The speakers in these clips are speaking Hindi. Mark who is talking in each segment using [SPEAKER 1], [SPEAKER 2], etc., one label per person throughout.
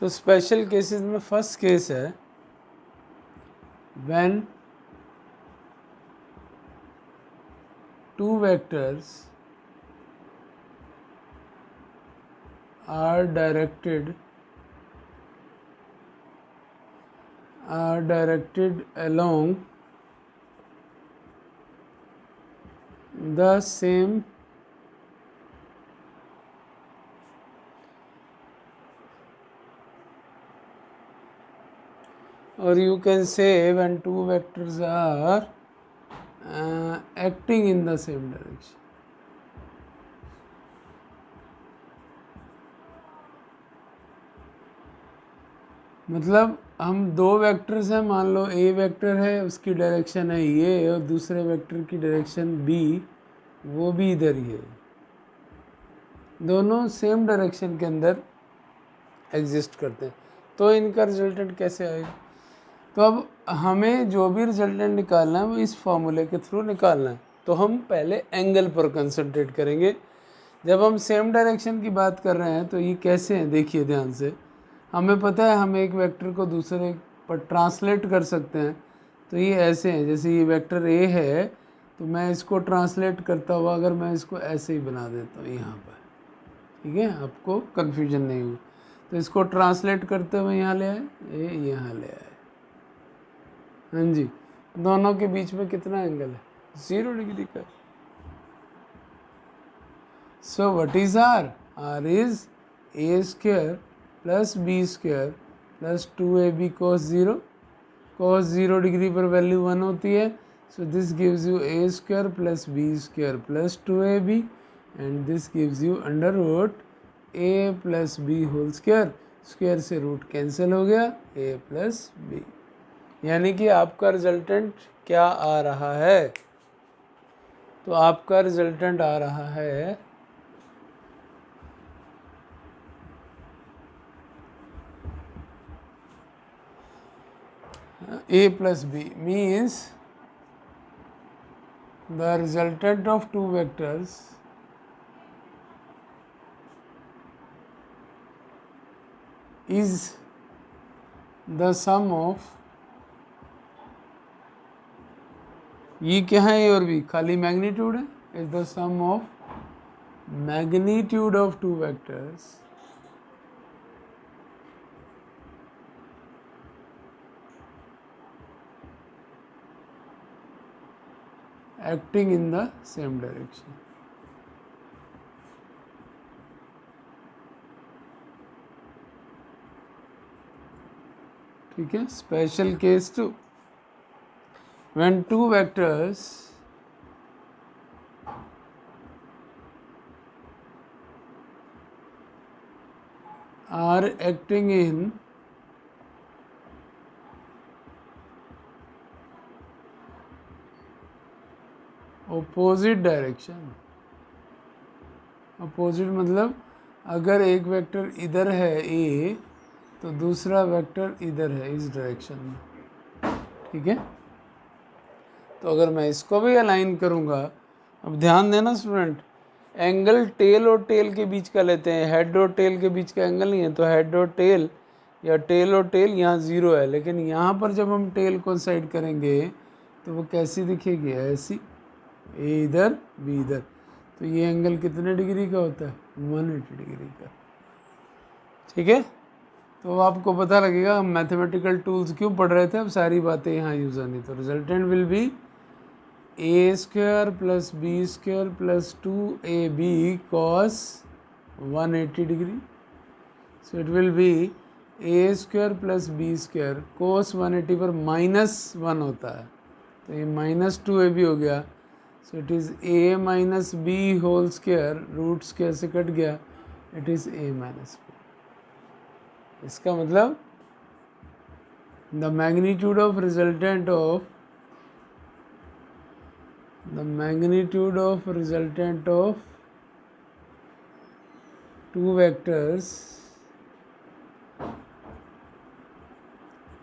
[SPEAKER 1] तो स्पेशल केसेस में फर्स्ट केस है when two vectors are directed along the same or you can say when two vectors are acting in the same direction. मतलब हम दो वेक्टर्स हैं, मान लो ए वेक्टर है, उसकी डायरेक्शन है ये, और दूसरे वेक्टर की डायरेक्शन बी, वो भी इधर ही है, दोनों सेम डायरेक्शन के अंदर एग्जिस्ट करते हैं, तो इनका रिजल्टेंट कैसे आएगा? तो अब हमें जो भी रिजल्टेंट निकालना है वो इस फॉर्मूले के थ्रू निकालना है। तो हम पहले एंगल पर कंसंट्रेट करेंगे। जब हम सेम डायरेक्शन की बात कर रहे हैं तो ये कैसे हैं, देखिए ध्यान से। हमें पता है हम एक वेक्टर को दूसरे पर ट्रांसलेट कर सकते हैं, तो ये ऐसे हैं, जैसे ये वेक्टर ए है तो मैं इसको ट्रांसलेट करता हुआ अगर मैं इसको ऐसे ही बना देता हूँ यहाँ पर, ठीक है, आपको कन्फ्यूजन नहीं हो, तो इसको ट्रांसलेट करते हुए यहाँ ले आए, ये यहाँ ले आए, हाँ जी, दोनों के बीच में कितना एंगल है? 0 डिग्री का। So what is R? R is A square plus B square plus 2ab cos 0। cos 0 degree पर वैल्यू 1 होती है, so this gives you A square plus B square plus 2ab and this gives you under root A plus B whole square. Square से रूट कैंसिल हो गया, ए प्लस बी। यानी कि आपका रिजल्टेंट क्या आ रहा है? तो आपका रिजल्टेंट आ रहा है a plus b, means the resultant of two vectors is the sum of, ये क्या है, ए और बी, खाली मैग्नीट्यूड है, is the sum of magnitude of two vectors acting in the same direction। ठीक है, special case 2, when two vectors are acting in opposite direction। Opposite मतलब अगर एक वेक्टर इधर है ए, तो दूसरा वेक्टर इधर है इस डायरेक्शन में, ठीक है। तो अगर मैं इसको भी अलाइन करूँगा, अब ध्यान देना स्टूडेंट, एंगल टेल और टेल के बीच का लेते हैं, हेड और टेल के बीच का एंगल नहीं है, तो हेड और टेल या टेल और टेल यहाँ 0 है, लेकिन यहाँ पर जब हम टेल को साइड करेंगे तो वो कैसी दिखेगी, ऐसी, ए इधर बी इधर, तो ये एंगल कितने डिग्री का होता है, 180 डिग्री का, ठीक है। तो आपको पता लगेगा हम मैथमेटिकल टूल्स क्यों पढ़ रहे थे, अब सारी बातें यहाँ यूज़ आनी। तो resultant will be A square plus B square plus 2ab cos 180 degree, so it will be A square plus B square cos 180 पर -1 होता है, तो ये -2ab हो गया, so it is A minus B whole square, root square से कट गया, it is A minus B. इसका मतलब the magnitude of resultant of two vectors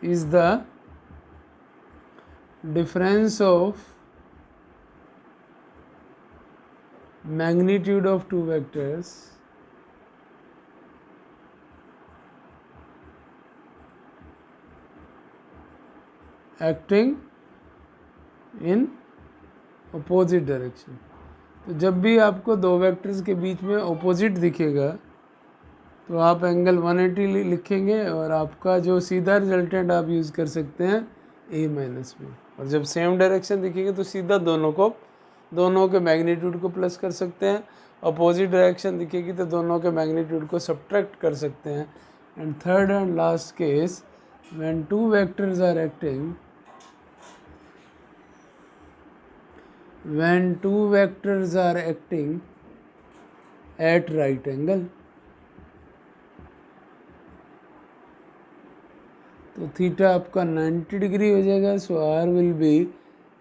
[SPEAKER 1] is the difference of magnitude of two vectors acting in opposite direction. तो जब भी आपको दो वेक्टर्स के बीच में अपोजिट दिखेगा तो आप एंगल 180 लिखेंगे और आपका जो सीधा रिजल्टेंट आप यूज़ कर सकते हैं a माइनस में। और जब सेम डायरेक्शन दिखेंगे तो सीधा दोनों के मैग्नीट्यूड को प्लस कर सकते हैं। अपोजिट डायरेक्शन दिखेगी तो दोनों के मैग्नीट्यूड को सब्ट्रैक्ट कर सकते हैं। And third and last case, when two vectors are acting at right angle, तो थीटा आपका 90 डिग्री हो जाएगा। So R will be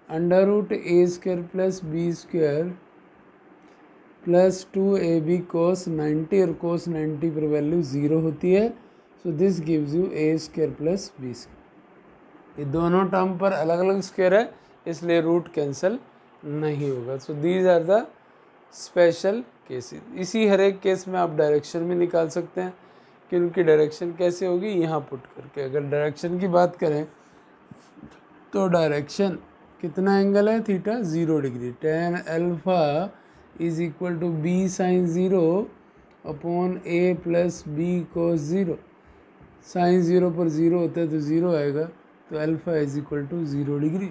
[SPEAKER 1] √a² plus b² plus 2ab cos 90, और cos 90 पर वैल्यू 0 होती है। So this gives you a² plus b²। ये दोनों टर्म पर अलग अलग स्क्वायर है इसलिए रूट कैंसिल नहीं होगा। So these are the special cases. इसी हर एक केस में आप डायरेक्शन भी निकाल सकते हैं कि उनकी डायरेक्शन कैसे होगी यहाँ पुट करके। अगर डायरेक्शन की बात करें तो डायरेक्शन कितना एंगल है theta 0 degree. tan alpha is equal to b sin 0 upon a plus b cos 0। Sine 0 पर 0 होता है तो 0 आएगा, तो alpha is equal to 0 degree,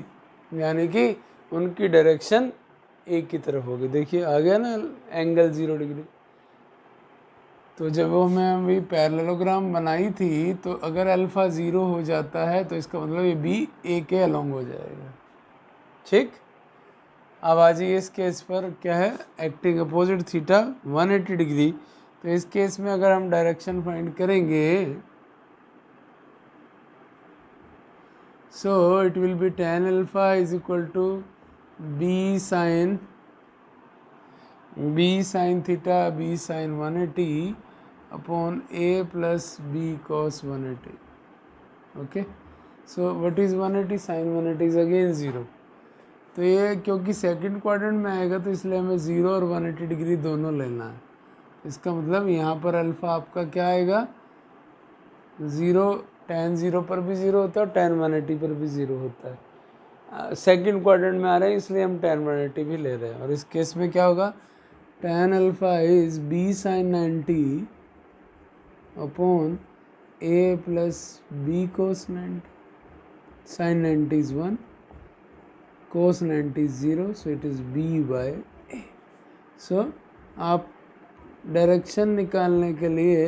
[SPEAKER 1] यानी कि उनकी डायरेक्शन एक की तरफ होगी। देखिए आ गया ना एंगल 0 डिग्री। तो जब हमें अभी पैरेललोग्राम बनाई थी तो अगर अल्फ़ा 0 हो जाता है तो इसका मतलब ये बी ए के अलोंग हो जाएगा। ठीक, अब आ जाइए इस केस पर, क्या है, एक्टिंग अपोजिट थीटा 180 डिग्री। तो इस केस में अगर हम डायरेक्शन फाइंड करेंगे so it will be tan alpha is equal to b sin theta b sin 180 upon a plus b cos 180। Okay, so what is 180? sin 180 is again 0। तो ये क्योंकि सेकंड क्वाड्रेंट में आएगा तो इसलिए हमें 0 और 180 डिग्री दोनों लेना है। इसका मतलब यहाँ पर अल्फ़ा आपका क्या आएगा 0, tan 0 पर भी 0 होता है और tan 180 पर भी 0 होता है। सेकंड क्वाड्रेंट में आ रहे हैं इसलिए हम tan 180 भी ले रहे हैं। और इस केस में क्या होगा, tan alpha is b sin 90 upon a plus b cos 90। sin 90 is 1, cos 90 is 0, so it is b by a। so आप डायरेक्शन निकालने के लिए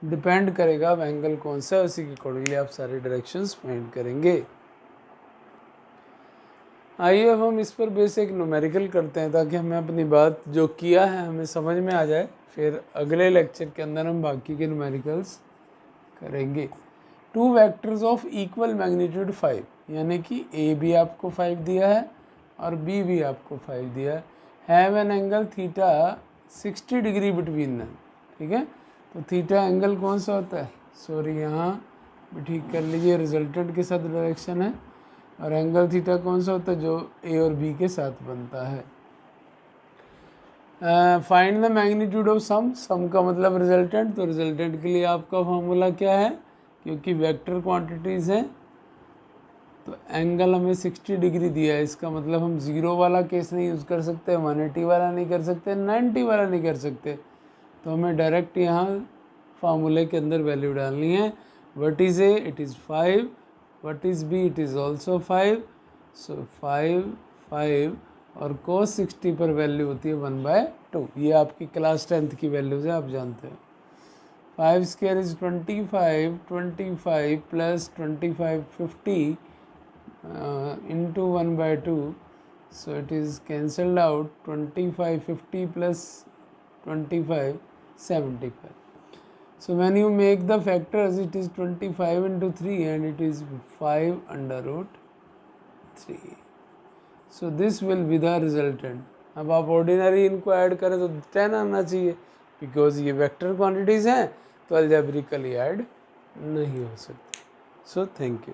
[SPEAKER 1] डिपेंड करेगा अब एंगल कौन सा है, उसी के अकॉर्डिंगली आप सारे डायरेक्शंस फाइंड करेंगे। आइए अब हम इस पर बेसिक न्यूमेरिकल करते हैं ताकि हमें अपनी बात जो किया है हमें समझ में आ जाए। फिर अगले लेक्चर के अंदर हम बाकी के न्यूमेरिकल्स करेंगे। Two vectors of equal magnitude 5, यानी कि ए भी आपको 5 दिया है और बी भी आपको 5 दिया है, have an angle theta 60 degree between them. ठीक है, तो थीटा एंगल कौन सा होता है, सॉरी यहाँ ठीक कर लीजिए, रिजल्टेंट के साथ डायरेक्शन है, और एंगल थीटा कौन सा होता है जो ए और बी के साथ बनता है। Find the magnitude of some का मतलब रिजल्टेंट। तो रिजल्टेंट के लिए आपका फॉर्मूला क्या है, क्योंकि वेक्टर क्वांटिटीज़ हैं तो एंगल हमें 60 डिग्री दिया है, इसका मतलब हम 0 वाला केस नहीं यूज़ कर सकते, 180 वाला नहीं कर सकते, 90 वाला नहीं कर सकते। तो हमें डायरेक्ट यहाँ फार्मूले के अंदर वैल्यू डालनी है। What is A, it is 5, what is B, it is also 5, so 5 5, और cos 60 पर वैल्यू होती है 1/2। ये आपकी क्लास 10th की वैल्यूज़ है, आप जानते हैं। 5 square is 25, 25 plus 25 50 into 1/2, so it is cancelled out, 25 50 plus 25 75. So when you make the factors, it is 25 into 3 and it is 5/3. So this will be the resultant. अब आप ऑर्डिनरी इनको ऐड करें तो 10 आना चाहिए, बिकॉज ये वेक्टर क्वांटिटीज़ हैं तो अलजेब्रिकली ऐड नहीं हो सकते। So thank you.